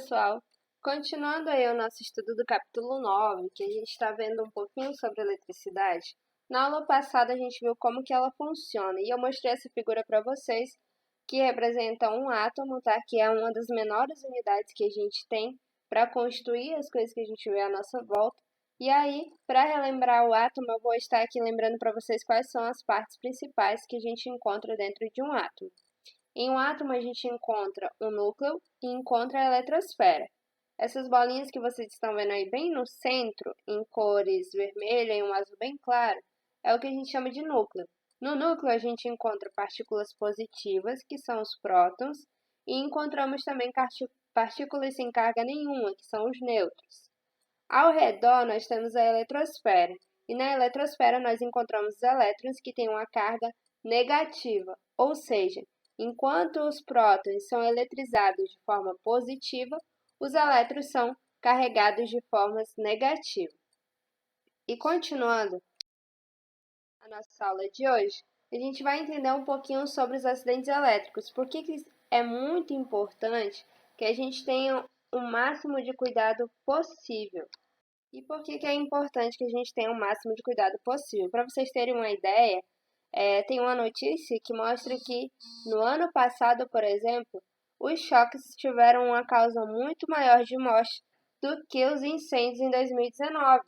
pessoal! Continuando aí o nosso estudo do capítulo 9, que a gente está vendo um pouquinho sobre eletricidade. Na aula passada a gente viu como que ela funciona e eu mostrei essa figura para vocês, que representa um átomo, tá? Que é uma das menores unidades que a gente tem para construir as coisas que a gente vê à nossa volta. E aí, para relembrar o átomo, eu vou estar aqui lembrando para vocês quais são as partes principais que a gente encontra dentro de um átomo. Em um átomo, a gente encontra o núcleo e encontra a eletrosfera. Essas bolinhas que vocês estão vendo aí bem no centro, em cores vermelha e um azul bem claro, é o que a gente chama de núcleo. No núcleo, a gente encontra partículas positivas, que são os prótons, e encontramos também partículas sem carga nenhuma, que são os nêutrons. Ao redor, nós temos a eletrosfera, e na eletrosfera nós encontramos os elétrons que têm uma carga negativa, ou seja, enquanto os prótons são eletrizados de forma positiva, os elétrons são carregados de formas negativas. E continuando a nossa aula de hoje, a gente vai entender um pouquinho sobre os acidentes elétricos. Por que é muito importante que a gente tenha o máximo de cuidado possível? E por que é importante que a gente tenha o máximo de cuidado possível? Para vocês terem uma ideia, tem uma notícia que mostra que no ano passado, por exemplo, os choques tiveram uma causa muito maior de morte do que os incêndios em 2019.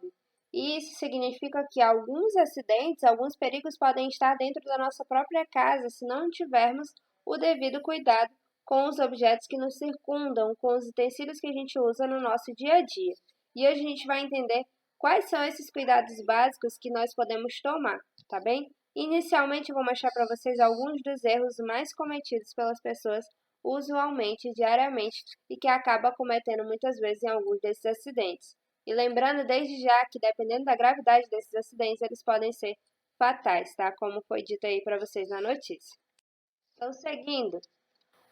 E isso significa que alguns acidentes, alguns perigos podem estar dentro da nossa própria casa se não tivermos o devido cuidado com os objetos que nos circundam, com os utensílios que a gente usa no nosso dia a dia. E hoje a gente vai entender quais são esses cuidados básicos que nós podemos tomar, tá bem? Inicialmente, eu vou mostrar para vocês alguns dos erros mais cometidos pelas pessoas usualmente, diariamente, e que acaba cometendo muitas vezes em alguns desses acidentes. E lembrando desde já que, dependendo da gravidade desses acidentes, eles podem ser fatais, tá? Como foi dito aí para vocês na notícia. Então, seguindo,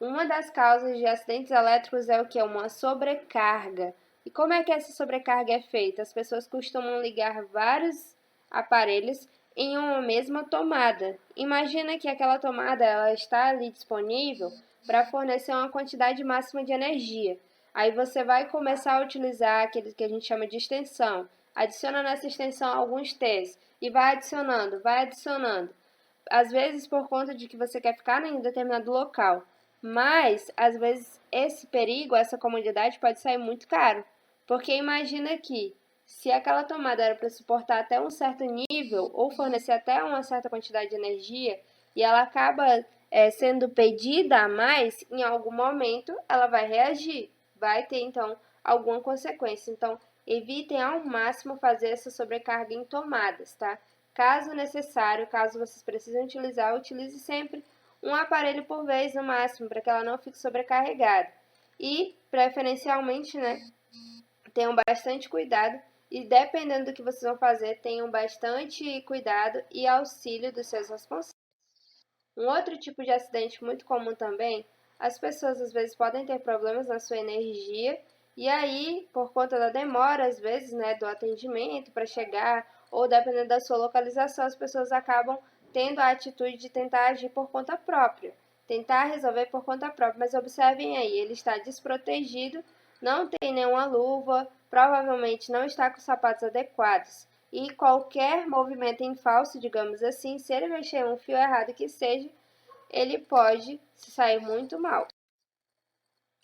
uma das causas de acidentes elétricos é o que? Uma sobrecarga. E como é que essa sobrecarga é feita? As pessoas costumam ligar vários aparelhos em uma mesma tomada. Imagina que aquela tomada ela está ali disponível para fornecer uma quantidade máxima de energia. Aí você vai começar a utilizar aquele que a gente chama de extensão. Adiciona nessa extensão alguns T's e vai adicionando, vai adicionando. Às vezes por conta de que você quer ficar em determinado local. Mas, às vezes, esse perigo, essa comodidade pode sair muito caro. Porque imagina que, se aquela tomada era para suportar até um certo nível, ou fornecer até uma certa quantidade de energia, e ela acaba sendo pedida a mais, em algum momento ela vai reagir, vai ter então alguma consequência. Então, evitem ao máximo fazer essa sobrecarga em tomadas, tá? Caso necessário, caso vocês precisem utilizar, utilize sempre um aparelho por vez no máximo, para que ela não fique sobrecarregada. E, preferencialmente, tenham bastante cuidado e, dependendo do que vocês vão fazer, tenham bastante cuidado e auxílio dos seus responsáveis. Um outro tipo de acidente muito comum também, as pessoas às vezes podem ter problemas na sua energia e aí, por conta da demora, às vezes, do atendimento para chegar, ou dependendo da sua localização, as pessoas acabam tendo a atitude de tentar agir por conta própria, tentar resolver por conta própria. Mas observem aí, ele está desprotegido, não tem nenhuma luva, provavelmente não está com os sapatos adequados. E qualquer movimento em falso, digamos assim, se ele mexer um fio errado que seja, ele pode se sair muito mal.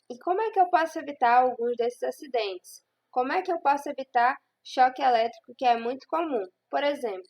E como é que eu posso evitar alguns desses acidentes? Como é que eu posso evitar choque elétrico, que é muito comum? Por exemplo,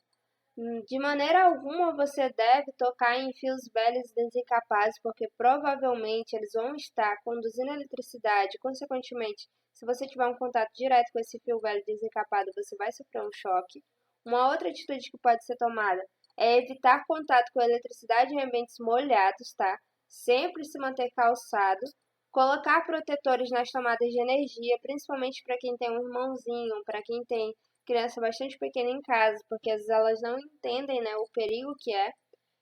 de maneira alguma você deve tocar em fios velhos desencapados, porque provavelmente eles vão estar conduzindo eletricidade. Consequentemente, se você tiver um contato direto com esse fio velho desencapado, você vai sofrer um choque. Uma outra atitude que pode ser tomada é evitar contato com eletricidade em ambientes molhados, tá? Sempre se manter calçado. Colocar protetores nas tomadas de energia, principalmente para quem tem um irmãozinho, para quem tem criança bastante pequena em casa, porque às vezes elas não entendem, o perigo que é.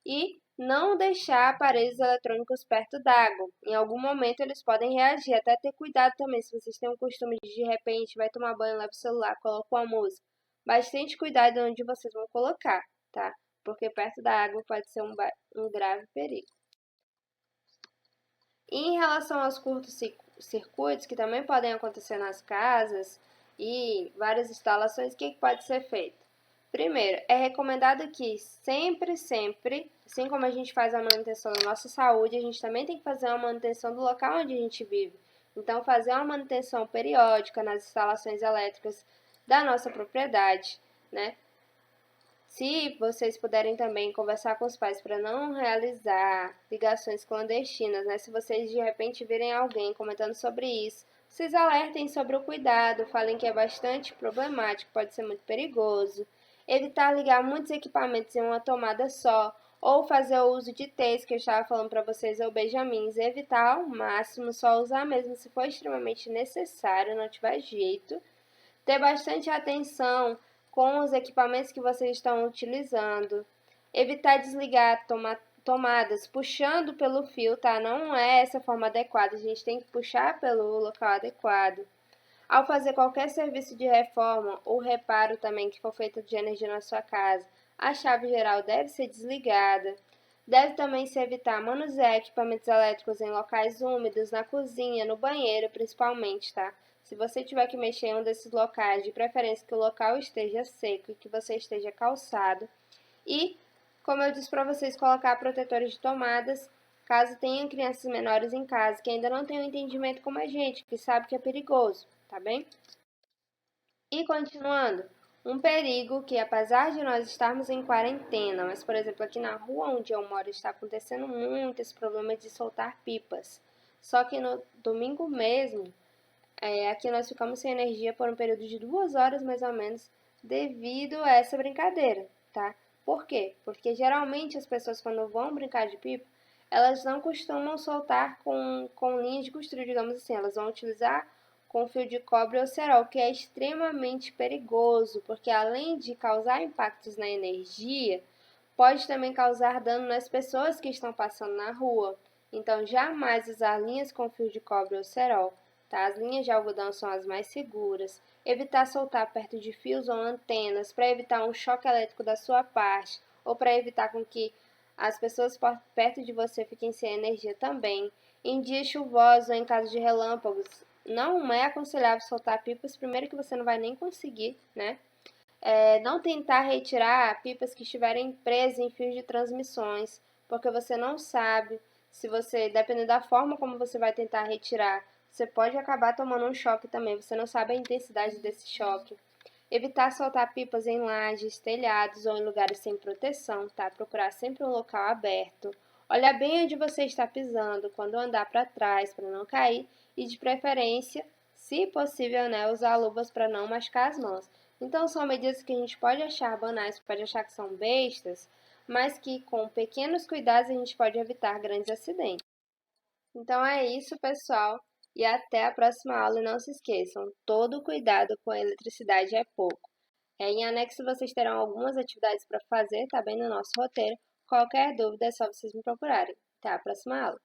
E não deixar aparelhos eletrônicos perto d'água. Em algum momento eles podem reagir, até ter cuidado também. Se vocês têm um costume de repente, vai tomar banho, leva o celular, coloca uma música. Bastante cuidado onde vocês vão colocar, tá? Porque perto da água pode ser um grave perigo. E em relação aos circuitos que também podem acontecer nas casas e várias instalações, o que pode ser feito? Primeiro, é recomendado que sempre, assim como a gente faz a manutenção da nossa saúde, a gente também tem que fazer uma manutenção do local onde a gente vive. Então, fazer uma manutenção periódica nas instalações elétricas da nossa propriedade, né? Se vocês puderem também conversar com os pais para não realizar ligações clandestinas, né? Se vocês de repente virem alguém comentando sobre isso, vocês alertem sobre o cuidado, falem que é bastante problemático, pode ser muito perigoso. Evitar ligar muitos equipamentos em uma tomada só, ou fazer o uso de T's, que eu estava falando para vocês, ou benjamins. Evitar ao máximo, só usar mesmo se for extremamente necessário, não tiver jeito. Ter bastante atenção com os equipamentos que vocês estão utilizando. Evitar desligar tomadas puxando pelo fio, tá? Não é essa forma adequada, a gente tem que puxar pelo local adequado. Ao fazer qualquer serviço de reforma ou reparo também que for feito de energia na sua casa, a chave geral deve ser desligada. Deve também se evitar manusear equipamentos elétricos em locais úmidos, na cozinha, no banheiro principalmente, tá? Se você tiver que mexer em um desses locais, de preferência que o local esteja seco e que você esteja calçado. E, como eu disse para vocês, colocar protetores de tomadas, caso tenham crianças menores em casa que ainda não têm um entendimento como a gente, que sabe que é perigoso, tá bem? E continuando, um perigo que, apesar de nós estarmos em quarentena, mas, por exemplo, aqui na rua onde eu moro está acontecendo muito esse problema de soltar pipas. Só que no domingo mesmo, aqui nós ficamos sem energia por um período de 2 horas mais ou menos, devido a essa brincadeira, tá? Por quê? Porque geralmente as pessoas quando vão brincar de pipa, elas não costumam soltar com linha de costura, digamos assim, elas vão utilizar com fio de cobre ou cerol, que é extremamente perigoso, porque além de causar impactos na energia, pode também causar dano nas pessoas que estão passando na rua. Então, jamais usar linhas com fio de cobre ou cerol. Tá? As linhas de algodão são as mais seguras. Evitar soltar perto de fios ou antenas para evitar um choque elétrico da sua parte ou para evitar com que as pessoas perto de você fiquem sem energia também. Em dias chuvosos ou em caso de relâmpagos, não é aconselhável soltar pipas, primeiro que você não vai nem conseguir, né? Não tentar retirar pipas que estiverem presas em fios de transmissões, porque você não sabe se você, dependendo da forma como você vai tentar retirar, você pode acabar tomando um choque também, você não sabe a intensidade desse choque. Evitar soltar pipas em lajes, telhados ou em lugares sem proteção, tá? Procurar sempre um local aberto. Olhar bem onde você está pisando, quando andar para trás, para não cair. E de preferência, se possível, né, usar luvas para não machucar as mãos. Então são medidas que a gente pode achar banais, pode achar que são bestas, mas que com pequenos cuidados a gente pode evitar grandes acidentes. Então é isso, pessoal, e até a próxima aula. E não se esqueçam, todo cuidado com a eletricidade é pouco. Em anexo vocês terão algumas atividades para fazer, tá bem no nosso roteiro. Qualquer dúvida é só vocês me procurarem. Até a próxima aula.